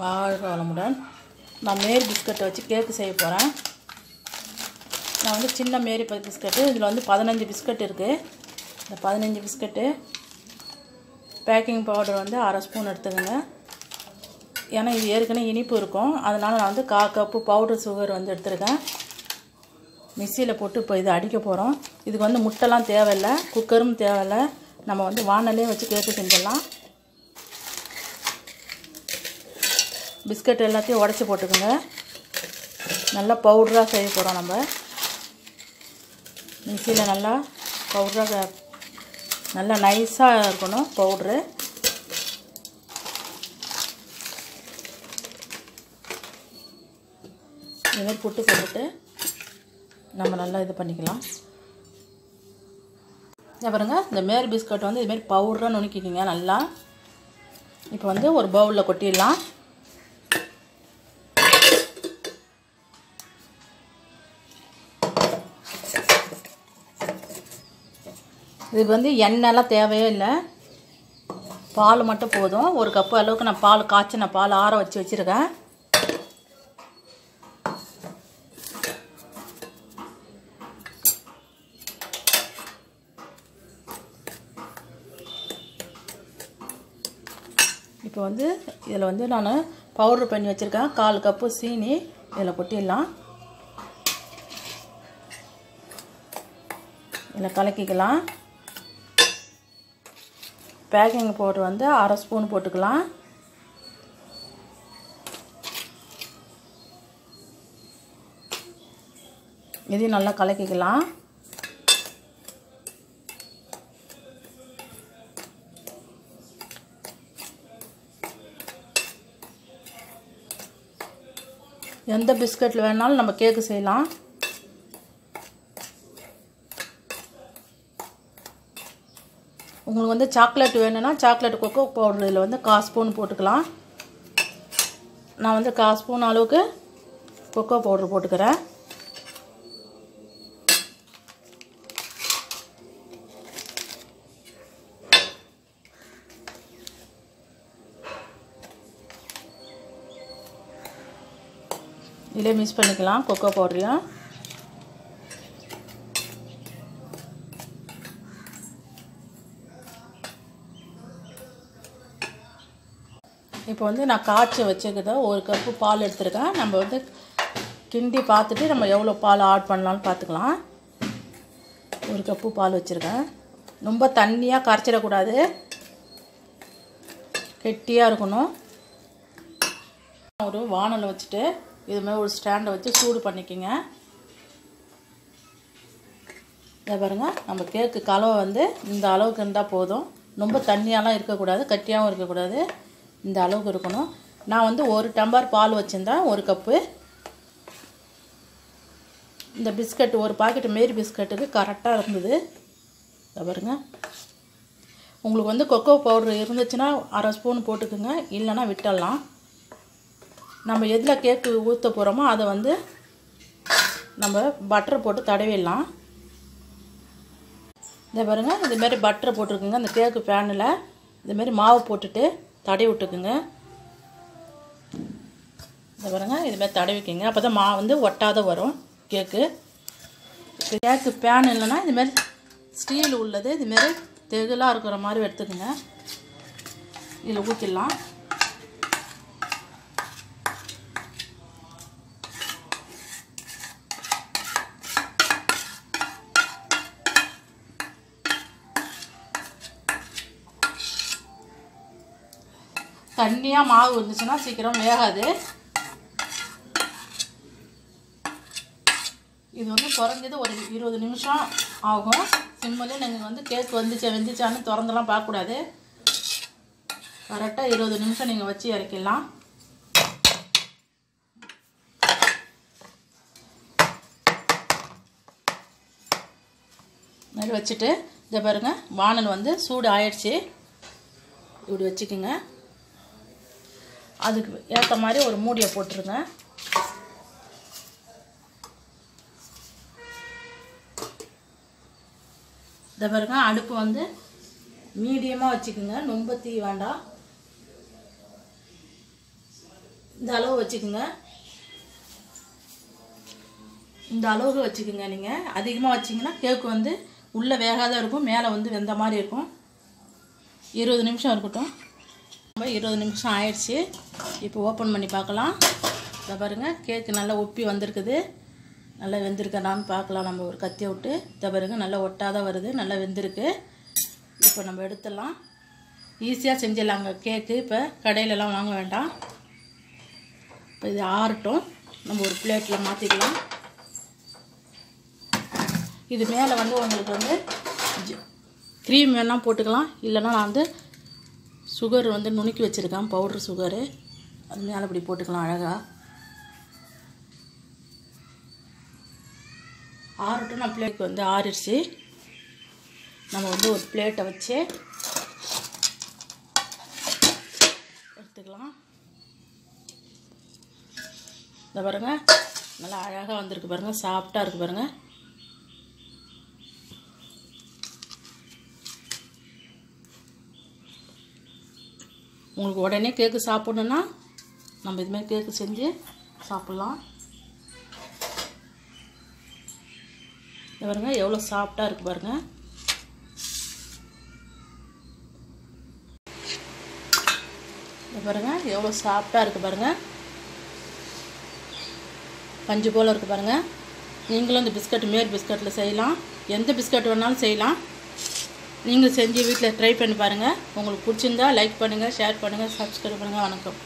வாழ்க வளமுடன். நான் மேரி பிஸ்கட்டை வச்சு கேக்கு செய்ய போகிறேன். நான் வந்து சின்ன மேரி பிஸ்கட்டு, இதில் வந்து 15 பிஸ்கட் இருக்குது. இந்த 15 பிஸ்கட்டு பேக்கிங் பவுடர் வந்து அரை ஸ்பூன் எடுத்துக்கோங்க. ஏன்னா இது ஏற்கனவே இனிப்பு இருக்கும், அதனால் நான் வந்து 1/4 கப்பு பவுடர் சுகர் வந்து எடுத்துருக்கேன். மிக்சியில் போட்டு இப்போ இது அடிக்க போகிறோம். இதுக்கு வந்து முட்டைலாம் தேவையில்லை, குக்கரும் தேவையில்லை. நம்ம வந்து வானல்லே வச்சு கேக்கு செஞ்சிடலாம். பிஸ்கட் எல்லாத்தையும் உடச்சி போட்டுக்கோங்க. நல்லா பவுடராக செய்ய போகிறோம். நம்ம மிக்சியில் நல்லா பவுடராக, நல்லா நைஸாக இருக்கணும் பவுட்ரு. இதுமாதிரி புட்டு போட்டுட்டு நம்ம நல்லா இது பண்ணிக்கலாம். பாருங்க, இந்த மேரி பிஸ்கட் வந்து இதுமாரி பவுடராக நுணுக்கிக்கிங்க நல்லா. இப்போ வந்து ஒரு பவுலில் கொட்டிடலாம். இதுக்கு வந்து எண்ணெய்லாம் தேவையே இல்லை, பால் மட்டும் போதும். ஒரு கப்பு அளவுக்கு நான் பால் காய்ச்சின பால் ஆற வச்சு வச்சுருக்கேன். இப்போ வந்து இதில் வந்து நான் பவுட்ரு பண்ணி வச்சுருக்கேன். 1/4 கப்பு சீனி இதில் கொட்டிடலாம். இதில் கலக்கிக்கலாம். பேக்கிங் பவுடர் வந்து அரை ஸ்பூன் போட்டுக்கலாம். இதையும் நல்லா கலக்கிக்கலாம். எந்த பிஸ்கட்டில் வேணாலும் நம்ம கேக்கு செய்யலாம். உங்களுக்கு வந்து சாக்லேட் வேணும்னா சாக்லேட் கொக்கோ பவுடர் இதில் வந்து 1/4 ஸ்பூன் போட்டுக்கலாம். நான் வந்து 1/4 ஸ்பூன் அளவுக்கு கொக்கோ பவுடர் போட்டுக்கிறேன். இதிலே மிக்ஸ் பண்ணிக்கலாம் கொக்கோ பவுடரையும். இப்போ வந்து நான் காய்ச்சி வச்சுக்கிறத 1 கப்பு பால் எடுத்துருக்கேன். நம்ம வந்து கிண்டி பார்த்துட்டு நம்ம எவ்வளோ பால் ஆட் பண்ணலான்னு பார்த்துக்கலாம். 1 கப்பு பால் வச்சுருக்கேன். ரொம்ப தண்ணியாக கரைச்சிடக்கூடாது, கெட்டியாக இருக்கணும். ஒரு வானலை வச்சுட்டு இதுமாதிரி ஒரு ஸ்டாண்டை வச்சு சூடு பண்ணிக்கோங்க. இதை பாருங்கள், நம்ம கேக்கு கலவை வந்து இந்த அளவுக்கு இருந்தால் போதும். ரொம்ப தண்ணியாலாம் இருக்கக்கூடாது, கட்டியாகவும் இருக்கக்கூடாது, இந்த அளவுக்கு இருக்கணும். நான் வந்து 1 டம்ளர் பால் வச்சுருந்தேன், 1 கப்பு. இந்த பிஸ்கட் ஒரு பாக்கெட் மேரி பிஸ்கட்டுக்கு கரெக்டாக இருந்தது. இதை பாருங்க, உங்களுக்கு வந்து கொக்கோ பவுடர் இருந்துச்சுன்னா அரை ஸ்பூன் போட்டுக்குங்க, இல்லைன்னா விட்டுடலாம். நம்ம எதில் கேக்கு ஊற்ற போகிறோமோ அதை வந்து நம்ம பட்டர் போட்டு தடவிடலாம். இதை பாருங்கள், இதுமாரி பட்டர் போட்டுருக்குங்க. இந்த கேக்கு பேனில் இதுமாரி மாவு போட்டுட்டு தடவி விட்டுக்குங்க. இதை பாருங்கள், இதுமாரி தடவிக்குங்க. அப்போ தான் மாவு வந்து ஒட்டாத வரும் கேக்கு. கேக்கு பேன் இல்லைன்னா இதுமாரி ஸ்டீல் உள்ளது இதுமாரி தெகுலாக இருக்கிற மாதிரி எடுத்துக்குங்க. இதில் ஊற்றிடலாம். தண்ணியாக மாவு இருந்துச்சுன்னா சீக்கிரம் வேகாது. இது வந்து குறைஞ்சது ஒரு 20 நிமிஷம் ஆகும். சிம்மில் நீங்கள் வந்து கேக் வெந்துச்சான்னு திறந்தெல்லாம் பார்க்கக்கூடாது. கரெக்டாக 20 நிமிஷம் நீங்கள் வச்சு இறக்கிடலாம். மாதிரி வச்சுட்டு இதை பாருங்கள், வானல் வந்து சூடு ஆயிடுச்சு. இப்படி வச்சுக்கோங்க. அதுக்கு ஏற்ற மாதிரி ஒரு மூடியை போட்டுருங்க. இதை பாருங்க, அடுப்பு வந்து மீடியமாக வச்சுக்கோங்க, ரொம்ப தீ வேண்டாம். இந்த அளவு வச்சுக்கோங்க. இந்த அளவுக்கு வச்சுக்கோங்க. நீங்கள் அதிகமாக வச்சிங்கன்னா கேக்கு வந்து உள்ளே வேகாத இருக்கும், மேலே வந்து வெந்த மாதிரி இருக்கும். 20 நிமிஷம் இருக்கட்டும். 20 நிமிஷம் ஆயிடுச்சு. இப்போ ஓப்பன் பண்ணி பார்க்கலாம். இதை பாருங்கள், கேக்கு நல்லா ஒப்பி வந்திருக்குது. நல்லா வெந்திருக்கனான்னு பார்க்கலாம். நம்ம ஒரு கத்தியை விட்டு இதை பாருங்கள், நல்லா ஒட்டாத வருது, நல்லா வெந்திருக்கு. இப்போ நம்ம எடுத்துடலாம். ஈஸியாக செஞ்சிடலாங்க கேக்கு. இப்போ கடையிலலாம் வாங்க வேண்டாம். இப்போ இது ஆறட்டும். நம்ம ஒரு பிளேட்டில் மாற்றிக்கலாம். இது மேலே வந்து உங்களுக்கு வந்து க்ரீம் வேணால் போட்டுக்கலாம். இல்லைனா நான் வந்து சுகர் வந்து நுணுக்கி வச்சுருக்கேன், பவுட்ரு சுகரு. அது மேலே இப்படி போட்டுக்கலாம் அழகாக. ஆறட்டும். நான் பிளேட்டுக்கு வந்து ஆறிடுச்சு. நம்ம வந்து ஒரு பிளேட்டை வச்சு எடுத்துக்கலாம். இந்த பாருங்கள், நல்லா அழகாக வந்திருக்கு பாருங்கள், சாஃப்டாக இருக்குது பாருங்கள். உங்களுக்கு உடனே கேக்கு சாப்பிட்ணுன்னா நம்ம இதுமாதிரி கேக்கு செஞ்சு சாப்பிட்லாம். இது பாருங்கள் எவ்வளோ சாஃப்டாக இருக்குது பாருங்கள். இது பாருங்கள் எவ்வளோ சாஃப்டாக இருக்குது பாருங்கள். பஞ்சு போல் இருக்குது பாருங்கள். நீங்களும் இந்த பிஸ்கட் மேர் பிஸ்கட்டில் செய்யலாம். எந்த பிஸ்கட் வேணாலும் செய்யலாம். நீங்கள் செஞ்சு வீட்டில் ட்ரை பண்ணி பாருங்கள். உங்களுக்கு பிடிச்சிருந்தா லைக் பண்ணுங்கள், ஷேர் பண்ணுங்கள், சப்ஸ்கிரைப் பண்ணுங்கள். வணக்கம்.